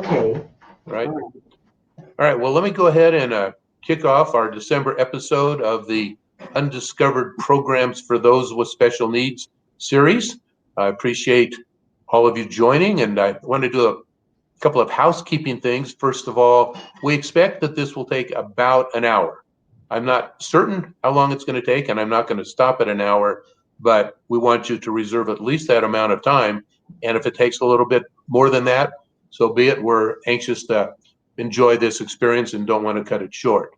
Okay. Right. All right. Well, let me go ahead and kick off our December episode of the Undiscovered Programs for Those with Special Needs series. I appreciate all of you joining, and I want to do a couple of housekeeping things. First of all, we expect that this will take about an hour. I'm not certain how long it's going to take, and I'm not going to stop at an hour, but we want you to reserve at least that amount of time. And if it takes a little bit more than that, so be it. We're anxious to enjoy this experience and don't want to cut it short.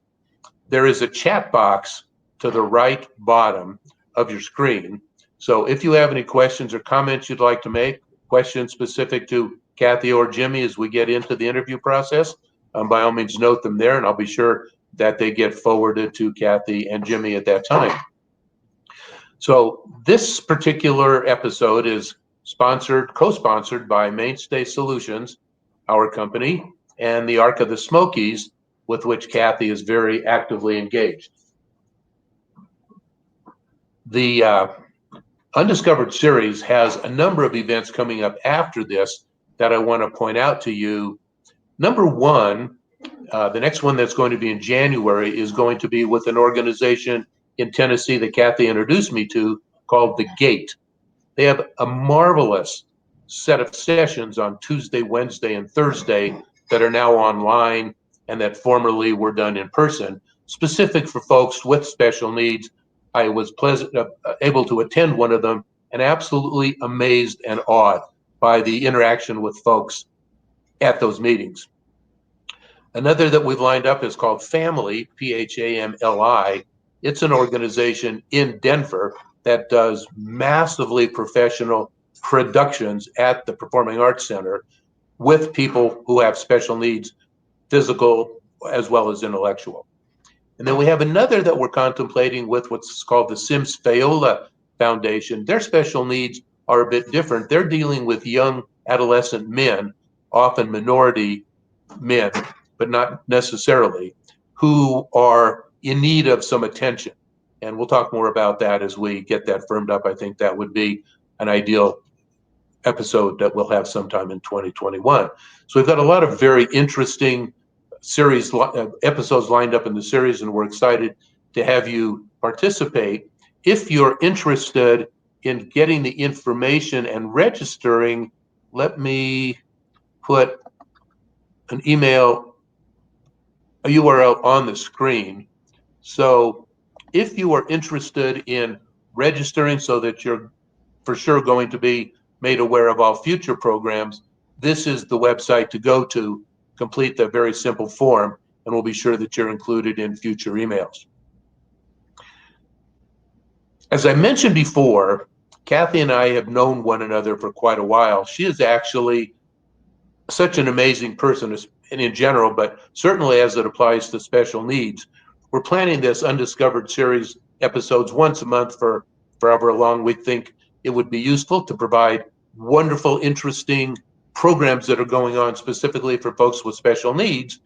There is a chat box to the right bottom of your screen. So if you have any questions or comments you'd like to make, questions specific to Kathy or Jimmy as we get into the interview process, by all means note them there, and I'll be sure that they get forwarded to Kathy and Jimmy at that time. So this particular episode is co-sponsored by Mainstay Solutions, our company, and the Ark of the Smokies, with which Kathy is very actively engaged. The Undiscovered series has a number of events coming up after this that I want to point out to you. Number one, the next one that's going to be in January is going to be with an organization in Tennessee that Kathy introduced me to called The Gate. They have a marvelous set of sessions on Tuesday, Wednesday, and Thursday that are now online and that formerly were done in person, specific for folks with special needs. I was able to attend one of them and absolutely amazed and awed by the interaction with folks at those meetings. Another that we've lined up is called Family, PHAMLI. It's an organization in Denver that does massively professional productions at the Performing Arts Center with people who have special needs, physical as well as intellectual. And then we have another that we're contemplating with what's called the Sims Fayola Foundation. Their special needs are a bit different. They're dealing with young adolescent men, often minority men, but not necessarily, who are in need of some attention. And we'll talk more about that as we get that firmed up. I think that would be an ideal episode that we'll have sometime in 2021. So we've got a lot of very interesting series episodes lined up in the series, and we're excited to have you participate. If you're interested in getting the information and registering, let me put an email, a URL on the screen. So if you are interested in registering so that you're for sure going to be made aware of all future programs, this is the website to go to complete the very simple form, and we'll be sure that you're included in future emails. As I mentioned before, Kathy and I have known one another for quite a while. She is actually such an amazing person, and in general, but certainly as it applies to special needs. We're planning this Undiscovered series episodes once a month for however long we think it would be useful to provide wonderful, interesting programs that are going on specifically for folks with special needs.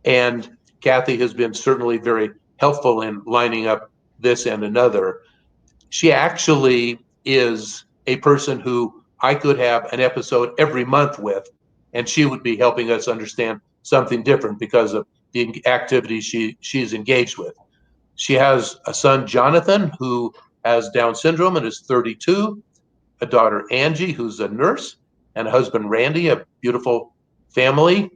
And Kathy has been certainly very helpful in lining up this and another. She actually is a person who I could have an episode every month with, and she would be helping us understand something different because of the activities she's engaged with. She has a son, Jonathan, who has Down syndrome and is 32, a daughter, Angie, who's a nurse, and a husband, Randy, a beautiful family.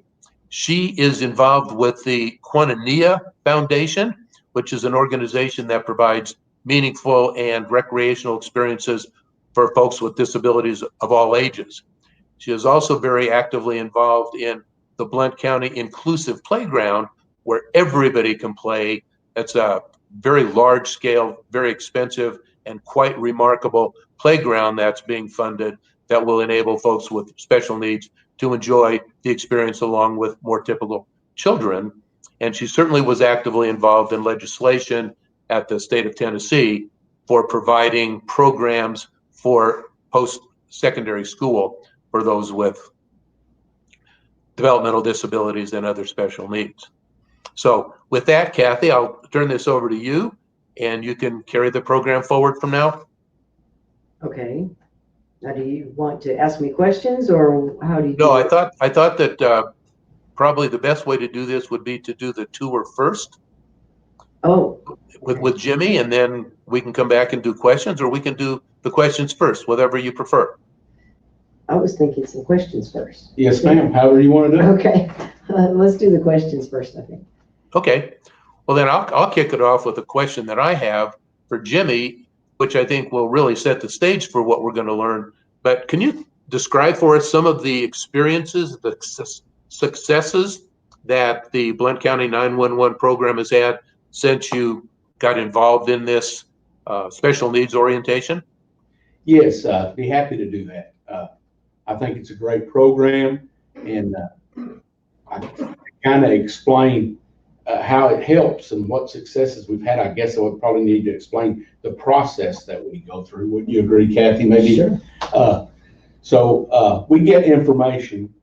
She is involved with the Quinania Foundation, which is an organization that provides meaningful and recreational experiences for folks with disabilities of all ages. She is also very actively involved in the Blount County Inclusive Playground, where everybody can play. It's a very large scale, very expensive, and quite remarkable playground that's being funded that will enable folks with special needs to enjoy the experience along with more typical children. And she certainly was actively involved in legislation at the state of Tennessee for providing programs for post-secondary school for those with developmental disabilities and other special needs. So with that, Kathy, I'll turn this over to you, and you can carry the program forward from now. Okay. Now, do you want to ask me questions, or how do you No, do I it? thought that probably the best way to do this would be to do the tour first Oh, with okay. Jimmy, and then we can come back and do questions, or we can do the questions first, whatever you prefer. I was thinking some questions first. Yes, ma'am. However you want to do it. Okay, let's do the questions first, I think. Okay. Well, then I'll kick it off with a question that I have for Jimmy, which I think will really set the stage for what we're going to learn. But can you describe for us some of the experiences, the successes that the Blount County 911 program has had since you got involved in this special needs orientation? Yes, be happy to do that. I think it's a great program, and I kind of explain how it helps and what successes we've had. I guess I would probably need to explain the process that we go through. Would you agree, Kathy? Maybe. Sure. So we get information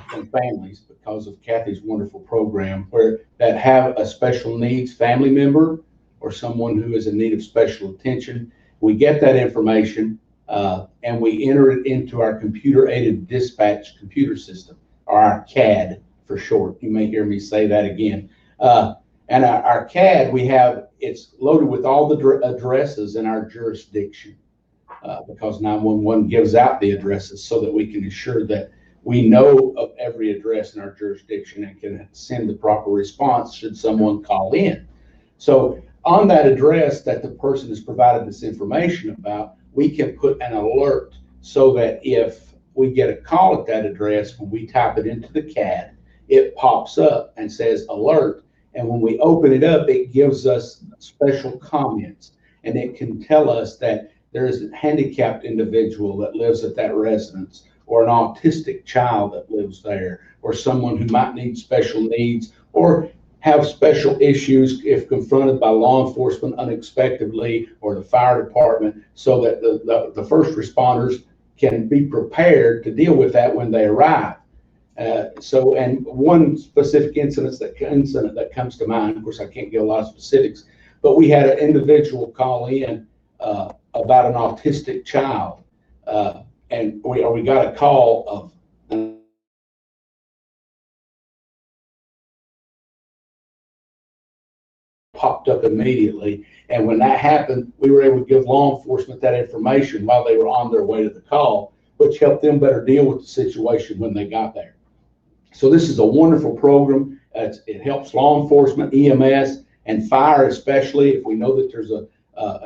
from families because of Kathy's wonderful program, where that have a special needs family member or someone who is in need of special attention. We get that information and we enter it into our computer-aided dispatch computer system, or our CAD for short. You may hear me say that again. And our CAD, it's loaded with all the addresses in our jurisdiction. Because 911 gives out the addresses so that we can ensure that we know of every address in our jurisdiction and can send the proper response should someone call in. So on that address that the person has provided this information about, we can put an alert so that if we get a call at that address, when we type it into the CAD, it pops up and says alert. And when we open it up, it gives us special comments, and it can tell us that there's a handicapped individual that lives at that residence, or an autistic child that lives there, or someone who might need special needs, or have special issues if confronted by law enforcement unexpectedly, or the fire department, so that the first responders can be prepared to deal with that when they arrive. And one specific incident that comes to mind, of course, I can't give a lot of specifics, but we had an individual call in about an autistic child, and we got a call of popped up immediately. And when that happened, we were able to give law enforcement that information while they were on their way to the call, which helped them better deal with the situation when they got there. So this is a wonderful program. It helps law enforcement, EMS, and fire, especially if we know that there's a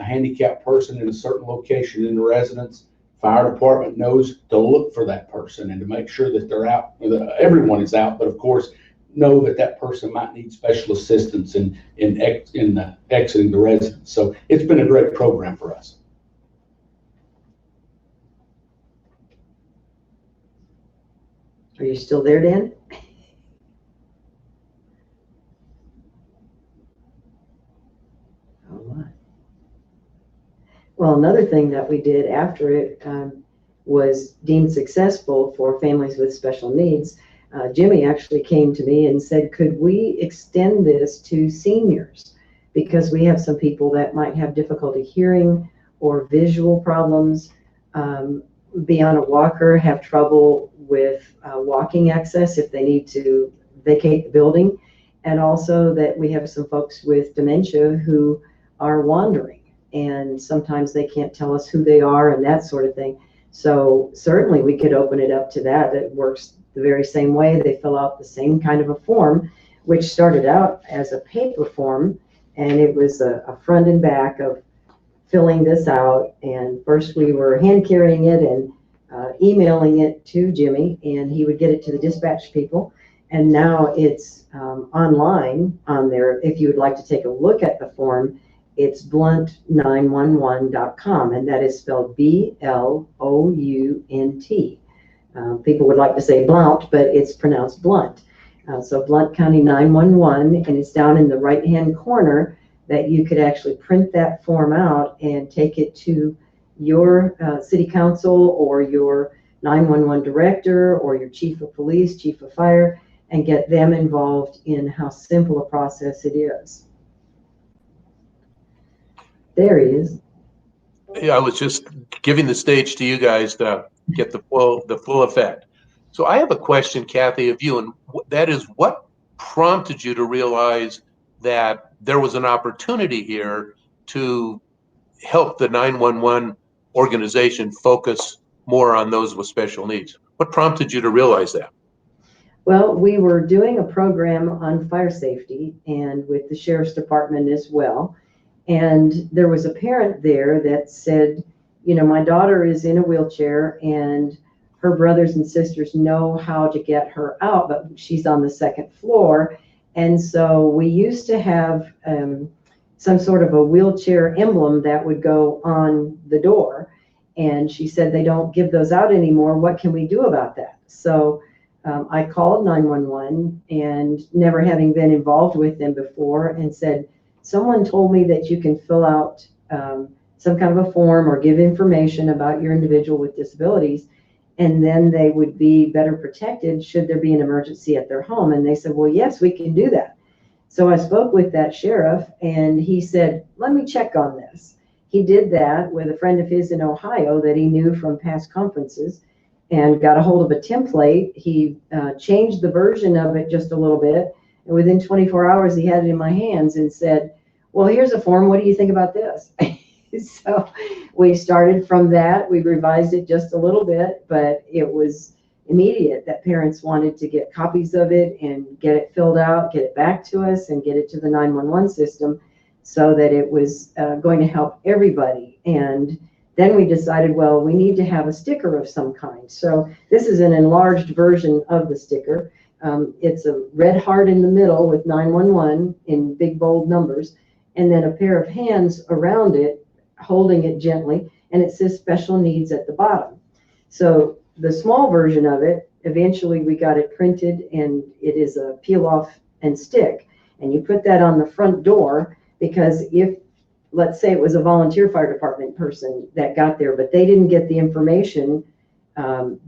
handicapped person in a certain location in the residence. Fire department knows to look for that person and to make sure that they're out. Everyone is out, but of course, know that that person might need special assistance in exiting the residence. So it's been a great program for us. Are you still there, Dan? All right. Well, another thing that we did after it was deemed successful for families with special needs. Jimmy actually came to me and said, could we extend this to seniors? Because we have some people that might have difficulty hearing or visual problems, be on a walker, have trouble with walking access if they need to vacate the building. And also that we have some folks with dementia who are wandering, and sometimes they can't tell us who they are and that sort of thing. So certainly we could open it up to that. It works the very same way. They fill out the same kind of a form, which started out as a paper form, and it was a front and back of filling this out. And first we were hand carrying it and emailing it to Jimmy, and he would get it to the dispatch people. And now it's online on there. If you would like to take a look at the form, it's blount911.com, and that is spelled BLOUNT. People would like to say Blount, but it's pronounced Blount. So Blount County 911, and it's down in the right-hand corner that you could actually print that form out and take it to your city council or your 911 director or your chief of police, chief of fire, and get them involved in how simple a process it is. There he is. Yeah, I was just giving the stage to you guys to get the full effect. So I have a question, Kathy, of you, and that is, what prompted you to realize that there was an opportunity here to help the 911 organization focus more on those with special needs? What prompted you to realize that? Well, we were doing a program on fire safety and with the sheriff's department as well. And there was a parent there that said, you know, my daughter is in a wheelchair and her brothers and sisters know how to get her out, but she's on the second floor. And so we used to have some sort of a wheelchair emblem that would go on the door. And she said, they don't give those out anymore. What can we do about that? So I called 911, and never having been involved with them before, and said, someone told me that you can fill out some kind of a form or give information about your individual with disabilities, and then they would be better protected should there be an emergency at their home. And they said, well, yes, we can do that. So I spoke with that sheriff, and he said, let me check on this. He did that with a friend of his in Ohio that he knew from past conferences, and got a hold of a template. He changed the version of it just a little bit. And within 24 hours, he had it in my hands and said, well, here's a form. What do you think about this? So we started from that. We revised it just a little bit, but it was immediate that parents wanted to get copies of it and get it filled out, get it back to us, and get it to the 911 system so that it was going to help everybody. And then we decided, well, we need to have a sticker of some kind. So this is an enlarged version of the sticker. It's a red heart in the middle with 911 in big bold numbers, and then a pair of hands around it holding it gently, and it says special needs at the bottom. So the small version of it, eventually we got it printed, and it is a peel off and stick. And you put that on the front door, because if, let's say it was a volunteer fire department person that got there, but they didn't get the information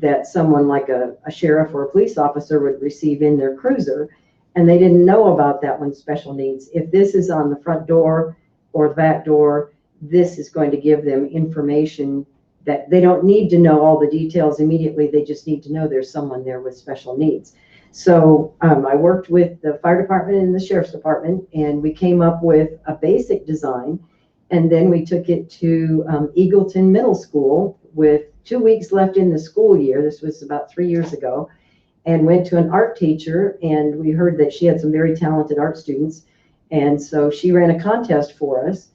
that someone like a sheriff or a police officer would receive in their cruiser, and they didn't know about that one special needs. If this is on the front door or the back door, this is going to give them information that they don't need to know all the details immediately. They just need to know there's someone there with special needs. So I worked with the fire department and the sheriff's department, and we came up with a basic design. And then we took it to Eagleton Middle School with 2 weeks left in the school year. This was about 3 years ago, and went to an art teacher, and we heard that she had some very talented art students. And so she ran a contest for us.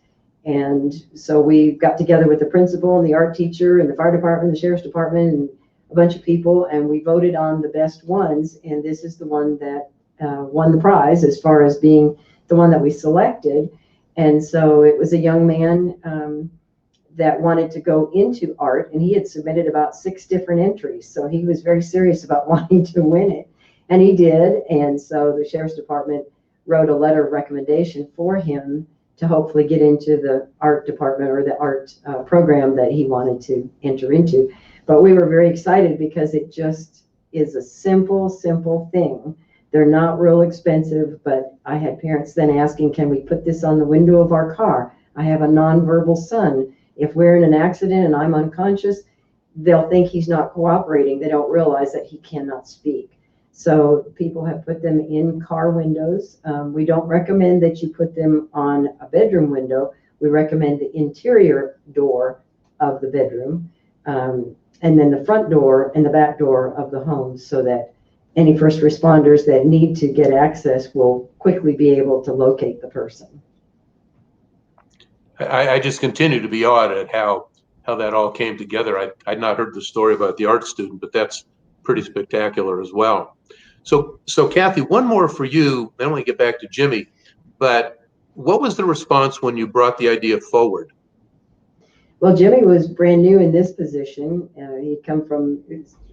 And so we got together with the principal and the art teacher and the fire department, the sheriff's department, and a bunch of people, and we voted on the best ones. And this is the one that won the prize as far as being the one that we selected. And so it was a young man that wanted to go into art, and he had submitted about 6 different entries. So he was very serious about wanting to win it, and he did. And so the sheriff's department wrote a letter of recommendation for him to hopefully get into the art department or the art program that he wanted to enter into. But we were very excited because it just is a simple thing. They're not real expensive, but I had parents then asking, can we put this on the window of our car? I have a nonverbal son. If we're in an accident and I'm unconscious, they'll think he's not cooperating. They don't realize that he cannot speak. So people have put them in car windows. We don't recommend that you put them on a bedroom window. We recommend the interior door of the bedroom, and then the front door and the back door of the home, so that any first responders that need to get access will quickly be able to locate the person. I just continue to be awed at how that all came together. I'd not heard the story about the art student, but that's pretty spectacular as well. So Kathy, one more for you, then we get back to Jimmy. But what was the response when you brought the idea forward? Well, Jimmy was brand new in this position. He'd come from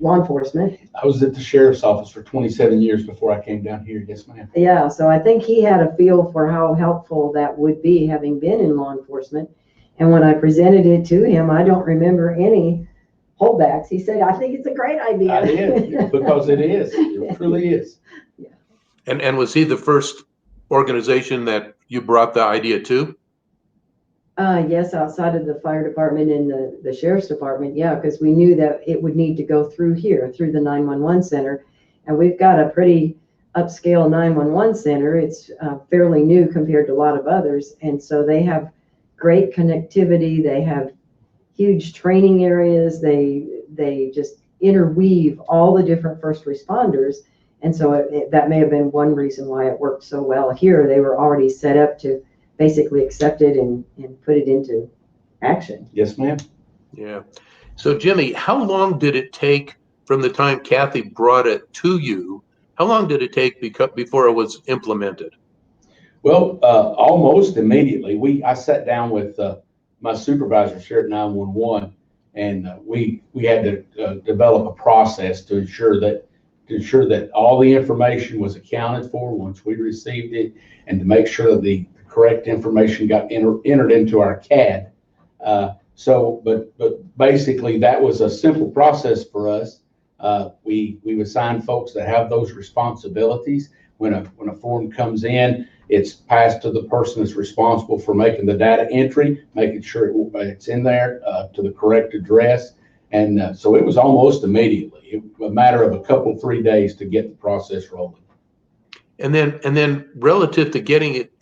law enforcement. I was at the sheriff's office for 27 years before I came down here. Yes, ma'am. Yeah, so I think he had a feel for how helpful that would be, having been in law enforcement. And when I presented it to him, I don't remember any holdbacks. He said, I think it's a great idea. I did, because it is. It truly is. Yeah. And was he the first organization that you brought the idea to? Yes, outside of the fire department and the sheriff's department, yeah, because we knew that it would need to go through here, through the 911 center. And we've got a pretty upscale 911 center. It's fairly new compared to a lot of others. And so they have great connectivity. They have huge training areas. They just interweave all the different first responders. And so that may have been one reason why it worked so well here. They were already set up to basically accept it and put it into action. Yes, ma'am. Yeah. So Jimmy, how long did it take from the time Kathy brought it to you? How long did it take before it was implemented? Well, almost immediately. I sat down with my supervisors here at 911, and we had to develop a process to ensure that all the information was accounted for once we received it, and to make sure that the correct information got entered into our CAD. But basically that was a simple process for us. We assign folks that have those responsibilities. When a form comes in, it's passed to the person that's responsible for making the data entry, making sure it's in there to the correct address. And so it was almost immediately. It was a matter of 3 days to get the process rolling. And then relative to getting it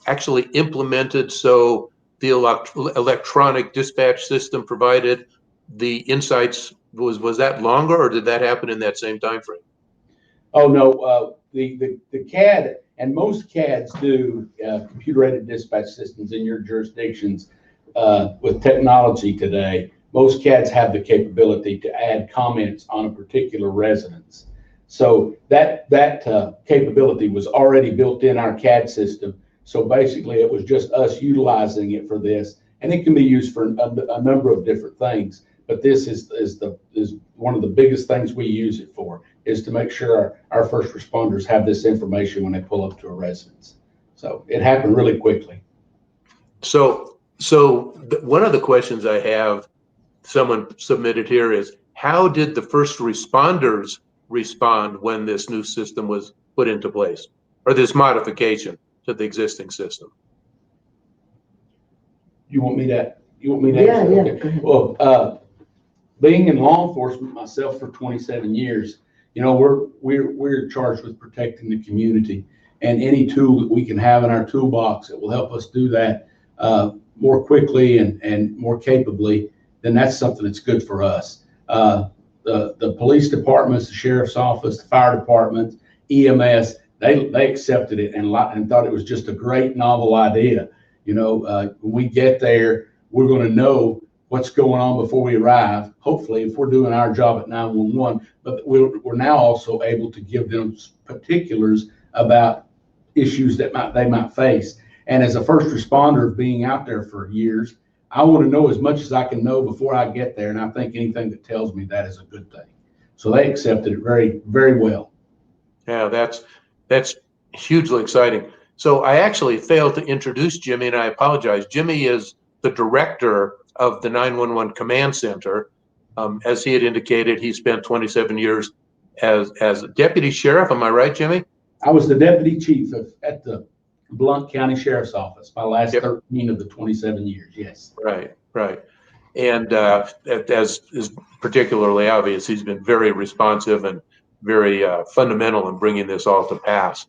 actually implemented, so the electronic dispatch system provided the insights, was that longer, or did that happen in that same time frame? Oh no, the CAD, and most CADs do computer-aided dispatch systems in your jurisdictions. With technology today, most CADs have the capability to add comments on a particular residence. So that capability was already built in our CAD system. So basically, it was just us utilizing it for this, and it can be used for a number of different things. But this is one of the biggest things we use it for, is to make sure our first responders have this information when they pull up to a residence. So it happened really quickly. So one of the questions I have, someone submitted here, is how did the first responders respond when this new system was put into place, or this modification to the existing system? You want me to? Yeah, answer? Okay. Well, being in law enforcement myself for 27 years, we're charged with protecting the community, and any tool that we can have in our toolbox that will help us do that more quickly and more capably, then that's something that's good for us. The police departments, the sheriff's office, the fire department, EMS, they accepted it and thought it was just a great novel idea. When we get there, we're going to know what's going on before we arrive. Hopefully, if we're doing our job at 911, but we're now also able to give them particulars about issues that they might face. And as a first responder, being out there for years, I want to know as much as I can know before I get there. And I think anything that tells me that is a good thing. So they accepted it very, very well. Yeah, that's hugely exciting. So I actually failed to introduce Jimmy, and I apologize. Jimmy is the director of the 911 Command Center. As he had indicated, he spent 27 years as a deputy sheriff. Am I right, Jimmy? I was the deputy chief at the Blount County Sheriff's Office my last 13 of the 27 years. Yes. Right. And as is particularly obvious, he's been very responsive and very fundamental in bringing this all to pass.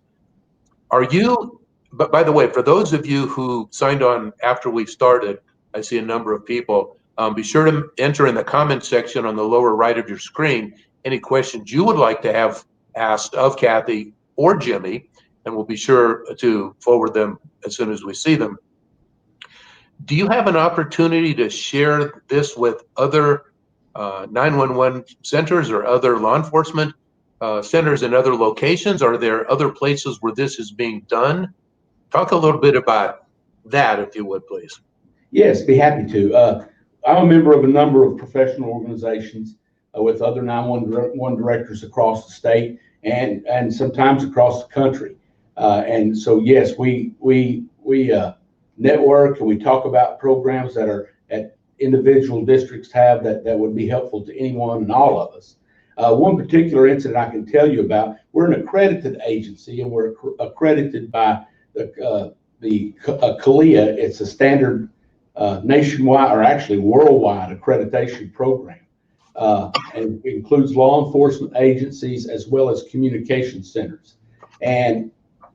But by the way, for those of you who signed on after we started, I see a number of people. Be sure to enter in the comments section on the lower right of your screen any questions you would like to have asked of Kathy or Jimmy, and we'll be sure to forward them as soon as we see them. Do you have an opportunity to share this with other 911 centers or other law enforcement centers in other locations? Are there other places where this is being done? Talk a little bit about that, if you would, please. Yes, be happy to. I'm a member of a number of professional organizations with other 911 directors across the state and sometimes across the country. And so, yes, we network and we talk about programs that individual districts have that would be helpful to anyone and all of us. One particular incident I can tell you about, we're an accredited agency, and we're accredited by the CALEA. It's a standard nationwide, or actually worldwide, accreditation program. And it includes law enforcement agencies as well as communication centers. And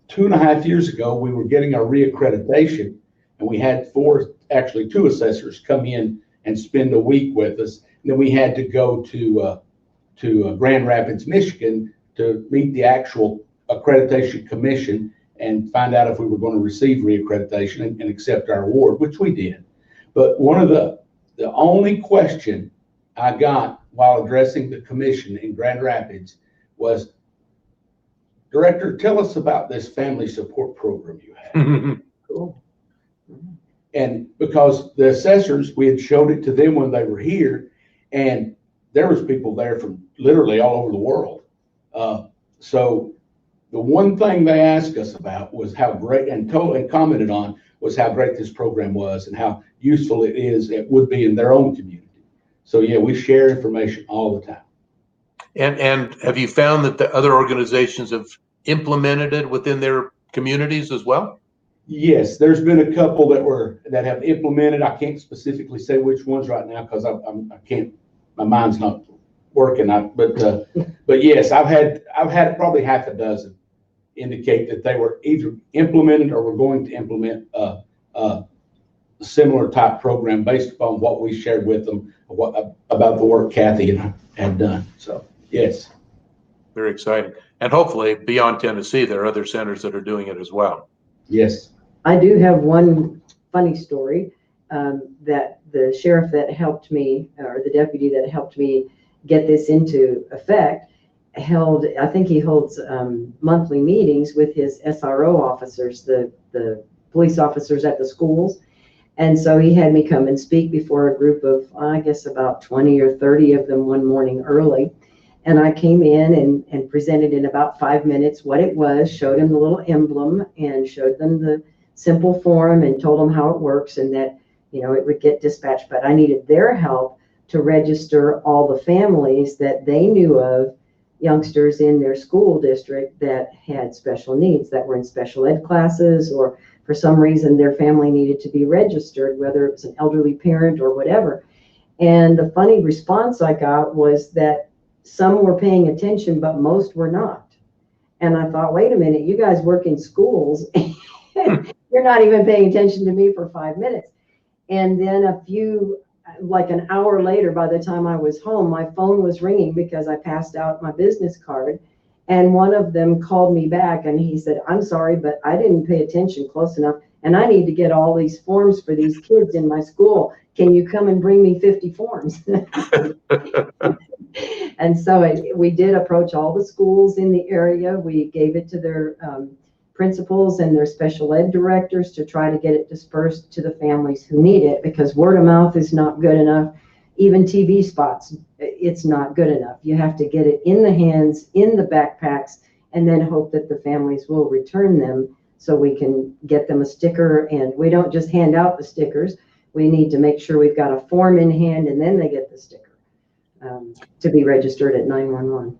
2.5 years ago, we were getting our reaccreditation, and we had two assessors come in and spend a week with us. And then we had to go to Grand Rapids, Michigan, to meet the actual accreditation commission and find out if we were going to receive reaccreditation and accept our award, which we did. But one of the only question I got while addressing the commission in Grand Rapids was, Director, tell us about this family support program you have. Cool. And because the assessors, we had showed it to them when they were here, and there was people there from literally all over the world. So the one thing they asked us about was how great, and commented on, was how great this program was and how useful it would be in their own community. So yeah, we share information all the time. And have you found that the other organizations have implemented it within their communities as well? Yes, there's been a couple that have implemented. I can't specifically say which ones right now because I can't. My mind's not working. But yes, I've had probably half a dozen indicate that they were either implemented or were going to implement a similar type program based upon what we shared with them about the work Kathy and I had done. So yes. Very exciting. And hopefully beyond Tennessee, there are other centers that are doing it as well. Yes. I do have one funny story that the sheriff that helped me, or the deputy that helped me get this into effect, I think he holds monthly meetings with his SRO officers, the police officers at the schools. And so he had me come and speak before a group of, I guess, about 20 or 30 of them one morning early. And I came in and presented in about 5 minutes what it was, showed them the little emblem and showed them the simple form and told them how it works and that, it would get dispatched. But I needed their help to register all the families that they knew of, youngsters in their school district that had special needs, that were in special ed classes, or for some reason their family needed to be registered, whether it was an elderly parent or whatever. And the funny response I got was that some were paying attention, but most were not. And I thought, wait a minute, you guys work in schools and you're not even paying attention to me for 5 minutes. And then like an hour later, by the time I was home, my phone was ringing because I passed out my business card. And one of them called me back and he said, I'm sorry, but I didn't pay attention close enough. And I need to get all these forms for these kids in my school. Can you come and bring me 50 forms? And so we did approach all the schools in the area. We gave it to their principals and their special ed directors to try to get it dispersed to the families who need it, because word of mouth is not good enough. Even TV spots, it's not good enough. You have to get it in the hands, in the backpacks, and then hope that the families will return them so we can get them a sticker. And we don't just hand out the stickers. We need to make sure we've got a form in hand and then they get the sticker to be registered at 911.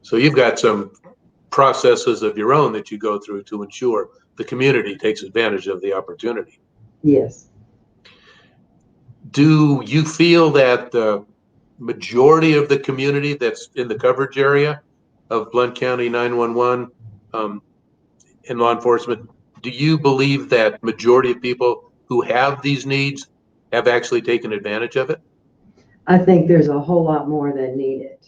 So you've got some processes of your own that you go through to ensure the community takes advantage of the opportunity. Yes. Do you feel that the majority of the community that's in the coverage area of Blount County 911 in law enforcement, do you believe that majority of people who have these needs have actually taken advantage of it? I think there's a whole lot more that need it.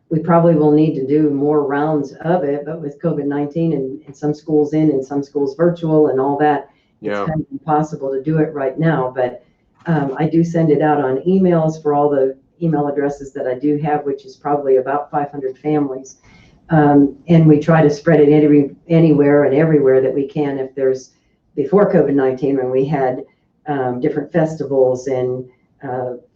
We probably will need to do more rounds of it, but with COVID-19 and some schools in and some schools virtual and all that, it's kind of impossible to do it right now. But I do send it out on emails for all the email addresses that I do have, which is probably about 500 families. And we try to spread it anywhere and everywhere that we can. If there's, before COVID-19, when we had different festivals and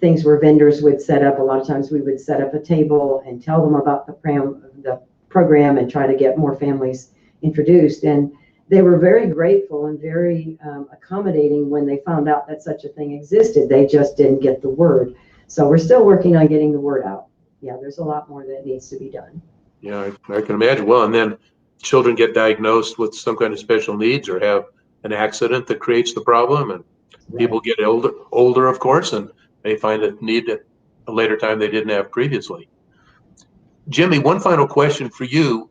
things where vendors would set up, a lot of times we would set up a table and tell them about the program and try to get more families introduced. And they were very grateful and very accommodating when they found out that such a thing existed. They just didn't get the word. So we're still working on getting the word out. Yeah, there's a lot more that needs to be done. Yeah, I can imagine. Well, and then children get diagnosed with some kind of special needs or have an accident that creates the problem, and People get older, of course, and may find a need at a later time they didn't have previously. Jimmy, one final question for you.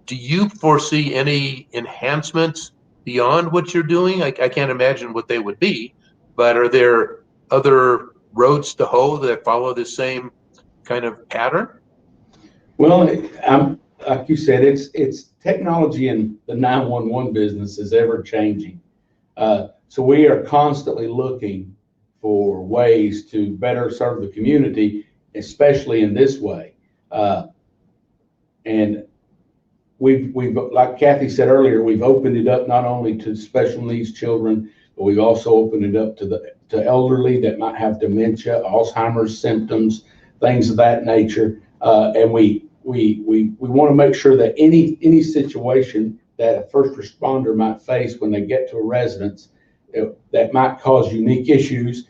Do you foresee any enhancements beyond what you're doing? I can't imagine what they would be, but are there other roads to hoe that follow the same kind of pattern? Well, like you said, it's technology in the 911 business is ever changing. So we are constantly looking for ways to better serve the community, especially in this way. And we've, like Kathy said earlier, we've opened it up not only to special needs children, but we've also opened it up to elderly that might have dementia, Alzheimer's symptoms, things of that nature. And we want to make sure that any situation that a first responder might face when they get to a residence that might cause unique issues,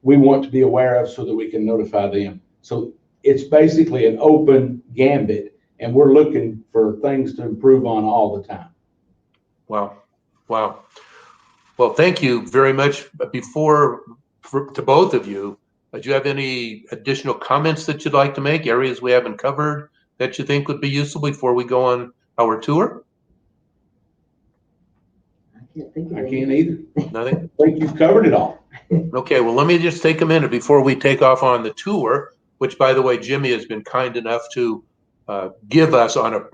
we want to be aware of so that we can notify them. So it's basically an open gambit, and we're looking for things to improve on all the time. Wow. Wow. Well, thank you very much. To both of you, do you have any additional comments that you'd like to make, areas we haven't covered that you think would be useful before we go on our tour? I can't either. Nothing? I think you've covered it all. Okay, well, let me just take a minute before we take off on the tour, which, by the way, Jimmy has been kind enough to give us on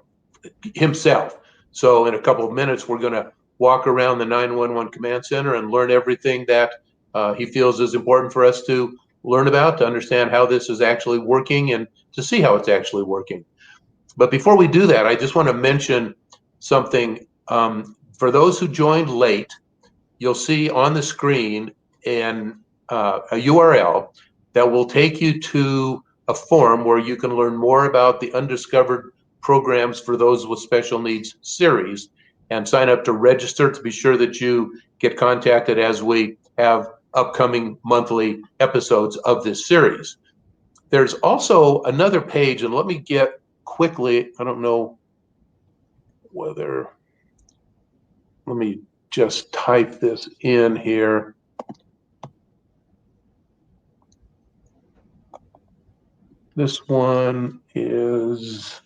himself. So in a couple of minutes, we're going to walk around the 911 Command Center and learn everything that he feels is important for us to learn about, to understand how this is actually working and to see how it's actually working. But before we do that, I just want to mention something. For those who joined late, you'll see on the screen a URL that will take you to a form where you can learn more about the Undiscovered Programs for Those with Special Needs series and sign up to register to be sure that you get contacted as we have upcoming monthly episodes of this series. There's also another page, and let me get quickly, I don't know whether, let me just type this in here. This one is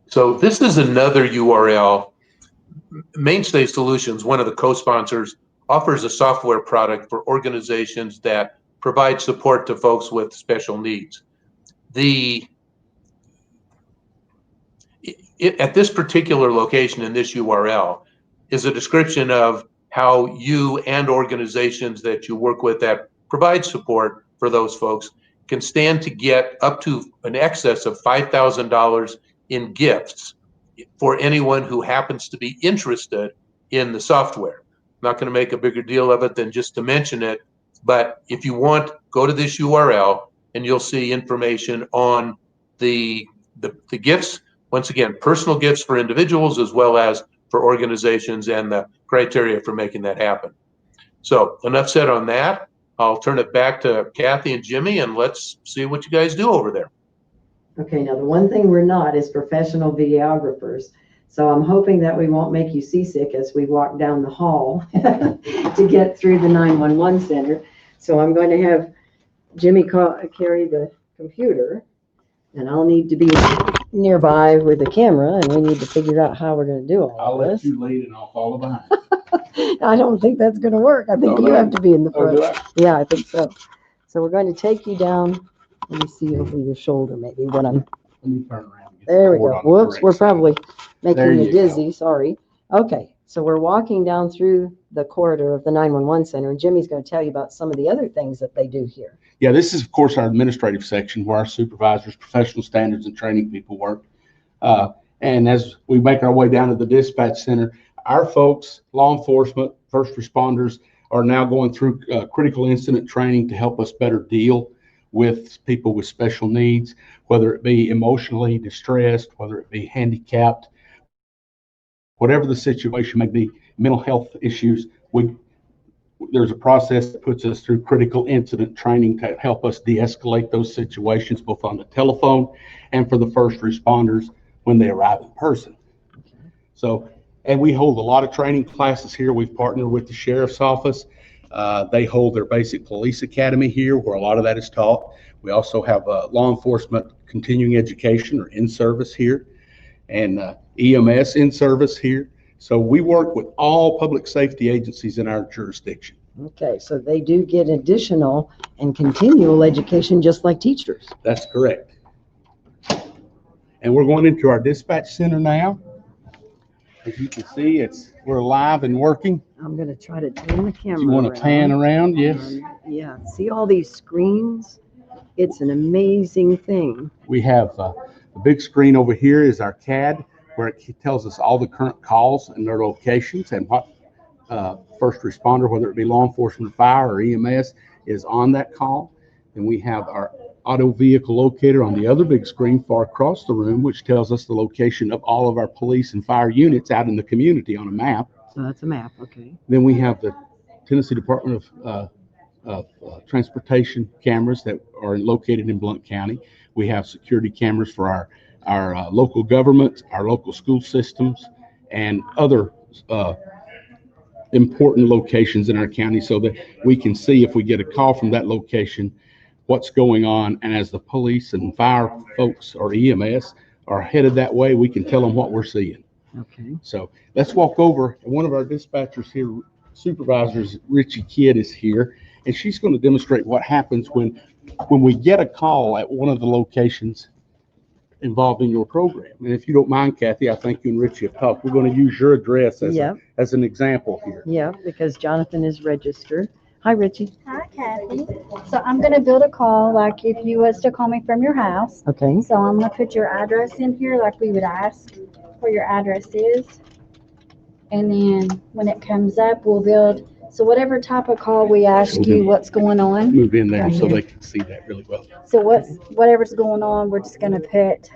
so this is another URL. Mainstay Solutions, one of the co-sponsors, offers a software product for organizations that provide support to folks with special needs. At this particular location in this URL is a description of how you and organizations that you work with that provide support for those folks can stand to get up to an excess of $5,000 in gifts for anyone who happens to be interested in the software. I'm not going to make a bigger deal of it than just to mention it, but if you want, go to this URL and you'll see information on the gifts. Once again, personal gifts for individuals as well as for organizations and the criteria for making that happen. So enough said on that. I'll turn it back to Kathy and Jimmy, and let's see what you guys do over there. Okay, now the one thing we're not is professional videographers. So I'm hoping that we won't make you seasick as we walk down the hall to get through the 911 center. So I'm going to have Jimmy carry the computer, and I'll need to be nearby with the camera, and we need to figure out how we're going to do all I'll of let this. you lead and I'll follow behind. I don't think that's going to work. I think you have to be in the front. do I? Yeah, I think so. So we're going to take you down. Let me see over your shoulder, maybe what I'm. Let me turn around. and get the There we cord go. on the Whoops, correct we're side. probably making There you you go. dizzy. Sorry. Okay, so we're walking down through the corridor of the 911 center, and Jimmy's going to tell you about some of the other things that they do here. Yeah, this is, of course, our administrative section where our supervisors, professional standards, and training people work. And as we make our way down to the dispatch center, our folks, law enforcement, first responders, are now going through critical incident training to help us better deal with people with special needs, whether it be emotionally distressed, whether it be handicapped, whatever the situation may be, mental health issues, there's a process that puts us through critical incident training to help us de-escalate those situations, both on the telephone and for the first responders when they arrive in person. So, and we hold a lot of training classes here. We've partnered with the sheriff's office. They hold their basic police academy here where a lot of that is taught. We also have law enforcement continuing education or in-service here, and EMS in-service here. So we work with all public safety agencies in our jurisdiction. Okay, so they do get additional and continual education just like teachers. That's correct. And we're going into our dispatch center now. As you can see, we're live and working. I'm going to try to turn the camera Do you want to pan around? Yes. Yeah, see all these screens? It's an amazing thing. We have a big screen over here is our CAD, where it tells us all the current calls and their locations and what first responder, whether it be law enforcement, fire, or EMS, is on that call. And we have our auto vehicle locator on the other big screen far across the room, which tells us the location of all of our police and fire units out in the community on a map. So that's a map, okay. Then we have the Tennessee Department of Transportation cameras that are located in Blount County. We have security cameras for our local government, our local school systems, and other important locations in our county so that we can see if we get a call from that location, what's going on. And as the police and fire folks or EMS are headed that way, we can tell them what we're seeing. Okay. So let's walk over. One of our dispatchers here, supervisors, Richie Kidd, is here, and she's going to demonstrate what happens when we get a call at one of the locations involved in your program. And if you don't mind, Kathy, I think you and Richie have talked. We're going to use your address as an example here. Yeah, because Jonathan is registered. Hi, Richie. Hi, Kathy. So I'm going to build a call like if you was to call me from your house. Okay. So I'm going to put your address in here like we would ask where your address is. And then when it comes up, we'll build. So whatever type of call we ask you what's going on. Move in there Right so here. they can see that really well. So whatever's going on, we're just going to put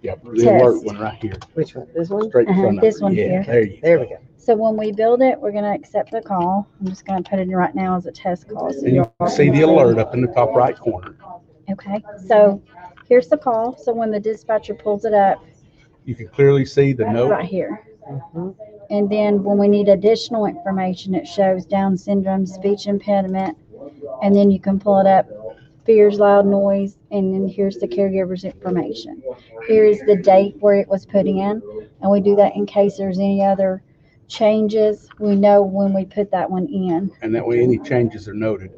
Yeah, the alert Test. one right here. Which one? This one? Straight in front of this you. one Yeah, here. There we go. So when we build it, we're going to accept the call. I'm just going to put it in right now as a test call. So And you all can see the can alert up in the top right corner. Okay, so here's the call. So when the dispatcher pulls it up, You can clearly see the note. right here. Mhm. And then when we need additional information, it shows Down syndrome, speech impediment, and then you can pull it up, fears, loud noise, and then here's the caregiver's information. Here is the date where it was put in, and we do that in case there's any other changes. We know when we put that one in. And that way any changes are noted.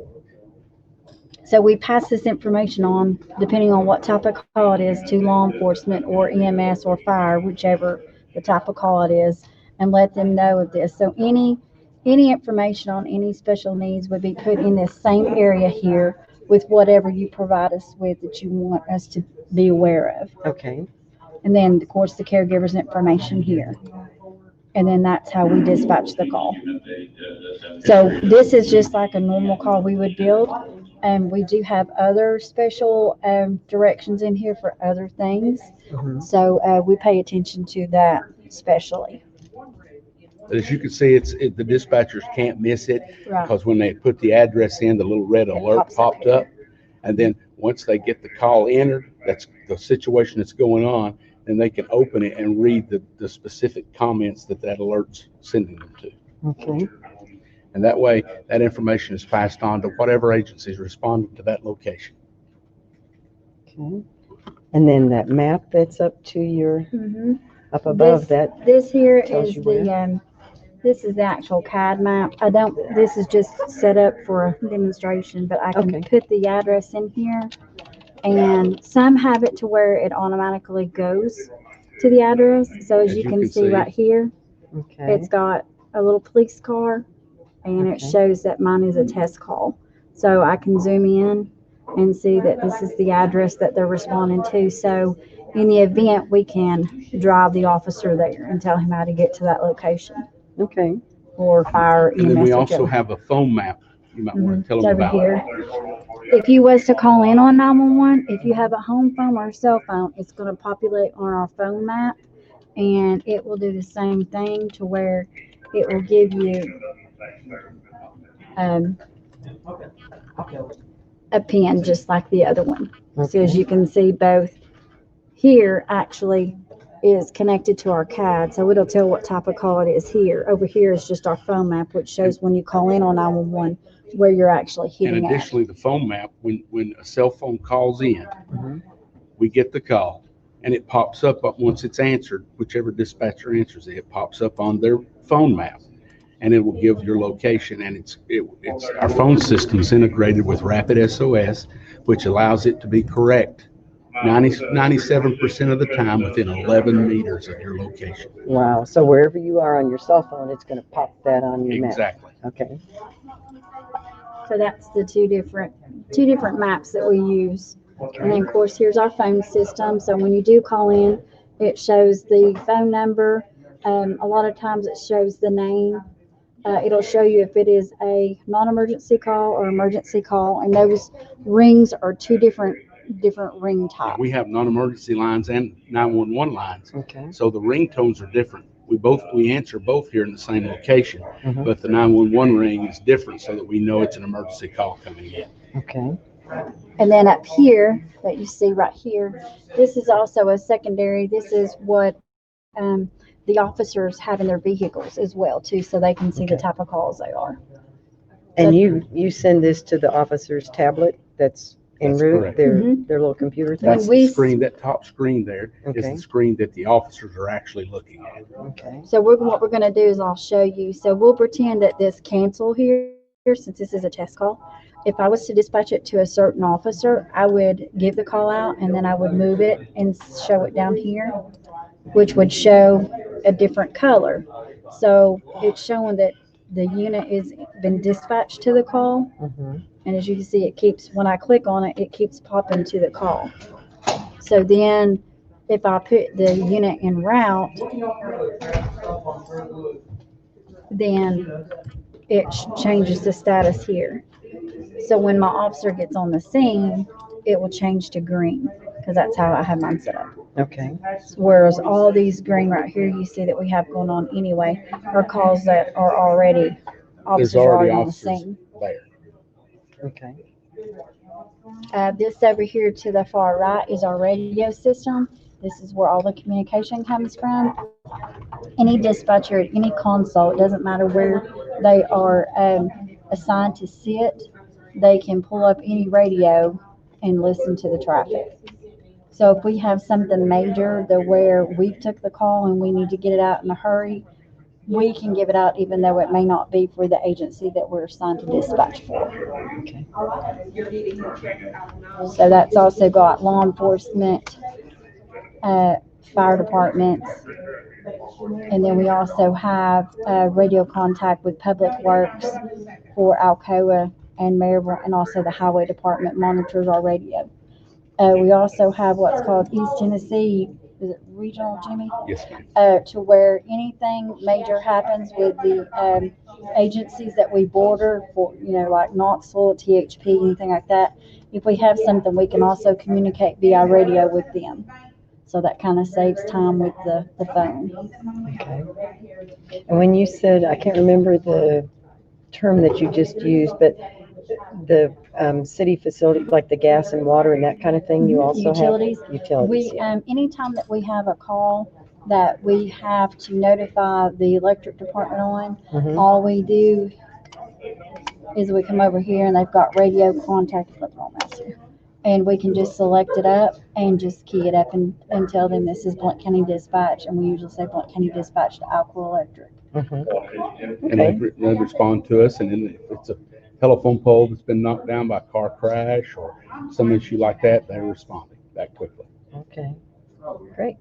So we pass this information on, depending on what type of call it is, to law enforcement or EMS or fire, whichever the type of call it is, and let them know of this. So any information on any special needs would be put in this same area here with whatever you provide us with that you want us to be aware of. Okay. And then, of course, the caregiver's information here. And then that's how we dispatch the call. So this is just like a normal call we would build. And we do have other special directions in here for other things. Mhm. So we pay attention to that especially. As you can see, the dispatchers can't miss it Right. because when they put the address in, the little red alert pops up popped here. up. And then once they get the call entered, that's the situation that's going on, then they can open it and read the specific comments that alert's sending them to. Okay. And that way, that information is passed on to whatever agency is responding to that location. Okay. And then that map that's up to your, up above that. This here Tells is you where. the, this is the actual CAD map. This is just set up for a demonstration, but I can Okay. put the address in here. And some have it to where it automatically goes to the address. So as you can see right here, Okay. it's got a little police car and it Okay. shows that mine is a test call. So I can zoom in and see that this is the address that they're responding to. So in the event, we can drive the officer there and tell him how to get to that location, Okay. or fire And then EMS. we also whichever. have a phone map. You might want to tell It's them over about here. it. If you was to call in on 911, if you have a home phone or a cell phone, it's going to populate on our phone map. and it will do the same thing to where it will give you a pin just like the other one. So as you can see, both here actually is connected to our CAD, so it'll tell what type of call it is here. Over here is just our phone map, which shows when you call in on 911 where you're actually And hitting at. additionally, the phone map, when a cell phone calls in, we get the call and it pops up once it's answered, whichever dispatcher answers it, it pops up on their phone map and it will give your location. And it's our phone system's integrated with Rapid SOS, which allows it to be correct 97% of the time within 11 meters of your location. Wow. So wherever you are on your cell phone, it's going to pop that on your map. Exactly. Okay. So that's the two different maps that we use. And then of course here's our phone system. So when you do call in, it shows the phone number. A lot of times it shows the name. It'll show you if it is a non-emergency call or emergency call, and those rings are two different ring types. We have non-emergency lines and 911 lines. Okay. So the ringtones are different. We answer both here in the same location, Mhm. but the 911 ring is different so that we know it's an emergency call coming in. Okay. And then up here that you see right here, this is also a secondary. This is what the officers have in their vehicles as well too, so they can see the Okay. type of calls they are. And you send this to the officer's tablet that's en That's route, correct. their little computer thing? That's we the screen, that top screen there is Okay. the screen that the officers are actually looking at. Okay. So what we're going to do is I'll show you. So we'll pretend that this cancel here, since this is a test call. If I was to dispatch it to a certain officer, I would give the call out and then I would move it and show it down here, which would show a different color. So it's showing that the unit is been dispatched to the call. Mhm. And as you can see, it keeps, when I click on it, it keeps popping to the call. So then if I put the unit in route, then it changes the status here. So when my officer gets on the scene, it will change to green because that's how I have mine set up. Okay. Whereas all these green right here, you see that we have going on anyway, are calls that are already, officers There's are already already on the officers scene. there. Okay. This over here to the far right is our radio system. This is where all the communication comes from. Any dispatcher at any console, it doesn't matter where they are assigned to sit, they can pull up any radio and listen to the traffic. So if we have something major that where we took the call and we need to get it out in a hurry, we can give it out even though it may not be for the agency that we're assigned to dispatch for. Okay. So that's also got law enforcement, fire departments, and then we also have radio contact with Public Works for Alcoa and Maryville, and also the Highway Department monitors our radio. We also have what's called East Tennessee, is it regional, Jimmy? Yes, ma'am. To where anything major happens with the agencies that we border for, like Knoxville, THP, anything like that. If we have something, we can also communicate via radio with them. So that kind of saves time with the phone. Okay. And when you said, I can't remember the term that you just used, but the city facility, like the gas and water and that kind of thing, you also Utilities. have utilities. We, anytime that we have a call that we have to notify the electric department on, Mhm. all we do is we come over here and they've got radio contact, and we can just select it up and just key it up and tell them this is Blount County Dispatch, and we usually say Blount County Dispatch to Alcoa Electric. Mhm. And they respond to us, and then if it's a telephone pole that's been knocked down by a car crash or some issue like that, they're responding that quickly. Okay. Great.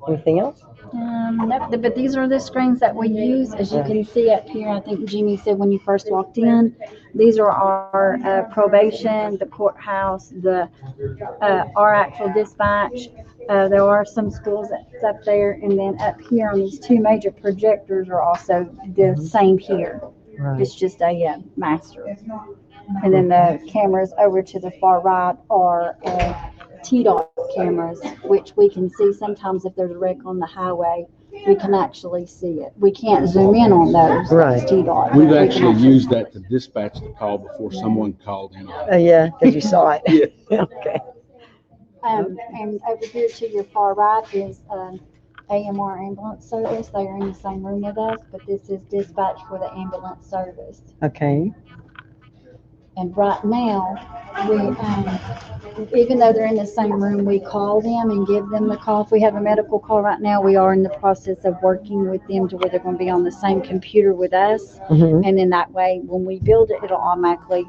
Anything else? Nope, but these are the screens that we use. As you can see up here, I think Jimmy said when you first walked in, these are our probation, the courthouse, our actual dispatch. There are some schools that's up there, and then up here on these two major projectors are also the same here. Right. It's just a master. And then the cameras over to the far right are TDOT cameras, which we can see sometimes if there's a wreck on the highway, we can actually see it. We can't zoom in on those. Right. That's TDOT. but We've we can actually used that to dispatch the call before someone called in. Yeah, because you saw it. Yeah. Okay. And over here to your far right is AMR ambulance service. They are in the same room with us, but this is dispatch for the ambulance service. Okay. And right now, even though they're in the same room, we call them and give them the call. If we have a medical call right now, we are in the process of working with them to where they're going to be on the same computer with us. Mhm. And then that way, when we build it, they'll automatically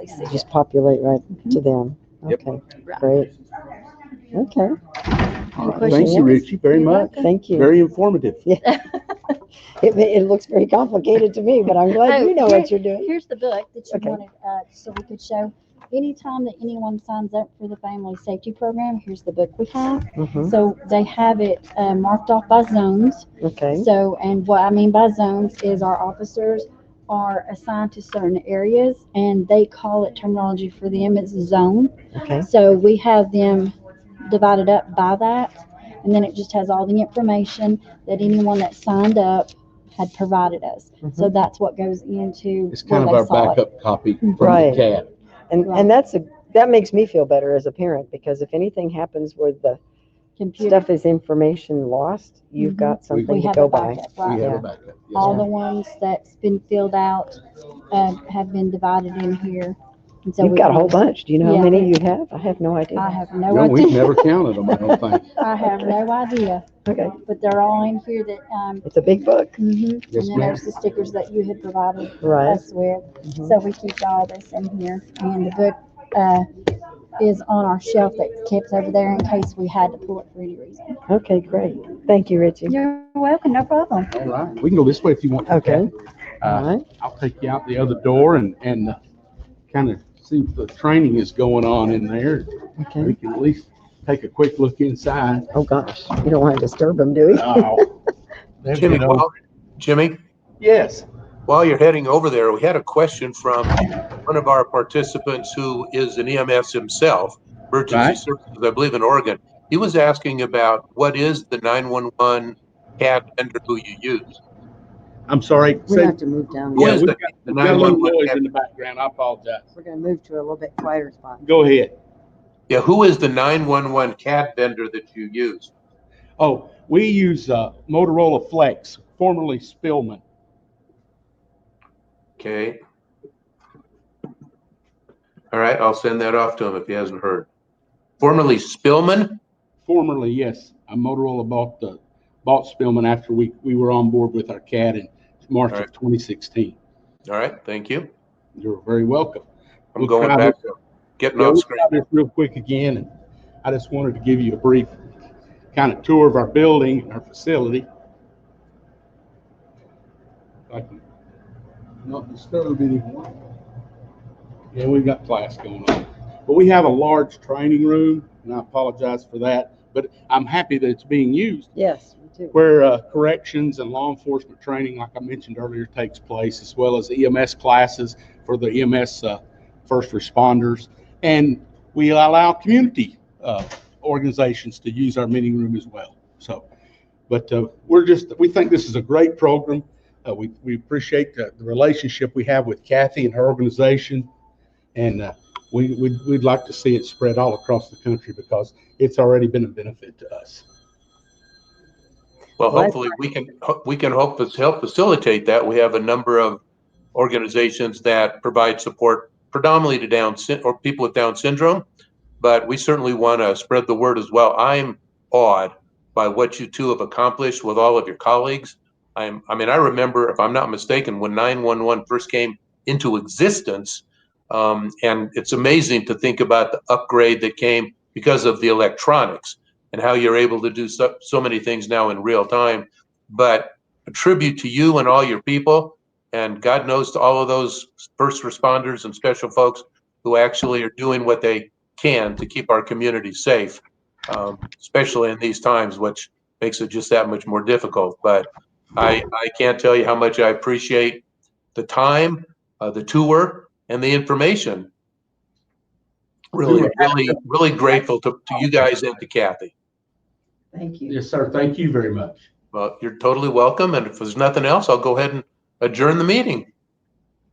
see Just it. populate right to them. Yep. Okay. Right. Great. Okay. Any Thank questions? you, Richie, very You're much. welcome. Thank you. Very informative. It looks very complicated to me, but I'm glad you know what you're doing. Here's the book that you Okay. wanted, so we could show. Anytime that anyone signs up for the family safety program, here's the book we have. Mhm. So they have it marked off by zones. Okay. So, and what I mean by zones is our officers are assigned to certain areas, and they call it terminology for them. It's zone. Okay. So we have them divided up by that, and then it just has all the information that anyone that signed up had provided us. So Mhm. that's what goes into It's kind of where our they saw it. backup copy from Right. the CAD. And that makes me feel better as a parent, because if anything happens where the Computer. stuff is information lost, you've Mhm. got something We to have go a by. backup, We right? have Yeah. a backup. Yes, All ma'am. the ones that's been filled out have been divided in here. And so You've we got a can whole just- bunch. Do you know how Yeah. many you have? I have no idea. I have no No, idea. we've never counted them, I don't think. I have no idea, Okay. but they're all in here that, It's a big book. mhm. Yes, And then ma'am. there's the stickers that you had provided Right. us with. Mhm. So we keep all this in here, and the book is on our shelf that keeps over there in case we had to pull it for any reason. Okay, great. Thank you, Richie. You're welcome, no problem. All right, we can go this way if you want to. Okay. Kathy. All right. I'll take you out the other door and kind of see if the training is going on in there. We Okay. can at least take a quick look inside. Oh, gosh. You don't want to disturb them, do you? Oh, they've Jimmy, been over- Jimmy, Yes. while you're heading over there, we had a question from one of our participants who is an EMS himself, emergency Right. services, I believe in Oregon. He was asking about what is the 911 CAD vendor who you use? I'm sorry. We're going to have to move down. Who Yeah, is we've the got a 911 little noise CAD? in the background. I apologize. We're going to move to a little bit quieter spot. Go ahead. Yeah, who is the 911 CAD vendor that you use? Oh, we use Motorola Flex, formerly Spillman. Okay. All right, I'll send that off to him if he hasn't heard. Formerly Spillman? Formerly, yes. Motorola bought Spillman after we were on board with our CAD in March All right. of 2016. All right, thank you. You're very welcome. I'm We'll going try back this- to getting Yeah, off we'll screen. try this real quick again, and I just wanted to give you a brief kind of tour of our building and our facility. I can not disturb anyone. Yeah, we've got class going on. But we have a large training room, and I apologize for that, but I'm happy that it's being used, Yes, me too. where corrections and law enforcement training, like I mentioned earlier, takes place, as well as EMS classes for the EMS first responders. And we allow community organizations to use our meeting room as well. So, but we think this is a great program. We appreciate the relationship we have with Kathy and her organization. And we'd like to see it spread all across the country because it's already been a benefit to us. Well, Well, hopefully we can help facilitate that. We have a number of organizations that provide support predominantly to people with Down syndrome, but we certainly want to spread the word as well. I'm awed by what you two have accomplished with all of your colleagues. I remember, if I'm not mistaken, when 911 first came into existence, and it's amazing to think about the upgrade that came because of the electronics and how you're able to do so many things now in real time. But a tribute to you and all your people, and God knows to all of those first responders and special folks who actually are doing what they can to keep our community safe, especially in these times, which makes it just that much more difficult. But I can't tell you how much I appreciate the time, the tour, and the information. Really, were happy. really grateful to you guys and to Kathy. Thank you. Yes, sir. Thank you very much. Well, you're totally welcome. And if there's nothing else, I'll go ahead and adjourn the meeting.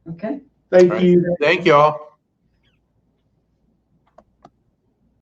Okay. Thank All right. you. Thank you all.